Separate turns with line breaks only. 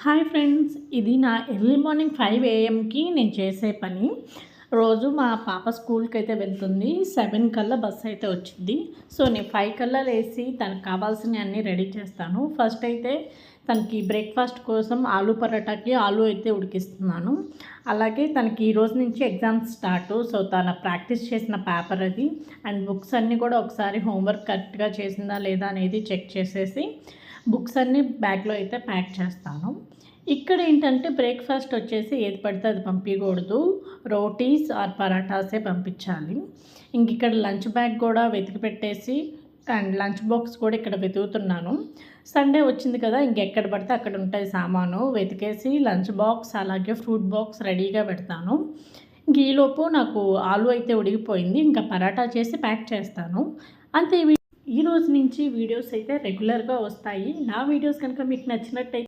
Hi friends, ఇది నా early morning 5 AM నేను చేసే పని. రోజు మా పాప స్కూల్కి అయితే వెళ్తుంది. 7 కల్లా బస్సు అయితే వచ్చింది. సో నేను 5 కల్లా లేచి తనకు కావాల్సినవి అన్నీ రెడీ చేస్తాను. ఫస్ట్ అయితే తనకి బ్రేక్ఫాస్ట్ కోసం ఆలూ పరోటాకి ఆలూ అయితే ఉడికిస్తున్నాను. అలాగే తనకి ఈ రోజు నుంచి ఎగ్జామ్స్ స్టార్ట్. సో తన ప్రాక్టీస్ చేసిన పేపర్ అది అండ్ బుక్స్ అన్నీ కూడా ఒకసారి హోంవర్క్ కరెక్ట్గా చేసిందా లేదా అనేది చెక్ చేసేసి బుక్స్ అన్నీ బ్యాగ్లో అయితే ప్యాక్ చేస్తాను. ఇక్కడ ఏంటంటే బ్రేక్ఫాస్ట్ వచ్చేసి ఏది పడితే అది పంపించకూడదు. రోటీస్ ఆర్ పరాటాసే పంపించాలి. ఇంక ఇక్కడ లంచ్ బ్యాగ్ కూడా వెతికి పెట్టేసి అండ్ లంచ్ బాక్స్ కూడా ఇక్కడ వెతుకుతున్నాను. సండే వచ్చింది కదా, ఇంకెక్కడ పడితే అక్కడ ఉంటాయి సామాను. వెతికేసి లంచ్ బాక్స్ అలాగే ఫ్రూట్ బాక్స్ రెడీగా పెడతాను. ఇంక ఈలోపు నాకు ఆలు అయితే ఉడికిపోయింది. ఇంకా పరాటా చేసి ప్యాక్ చేస్తాను అంతే. ఈ రోజు నుంచి వీడియోస్ అయితే రెగ్యులర్గా వస్తాయి. నా వీడియోస్ కనుక మీకు నచ్చినట్టయితే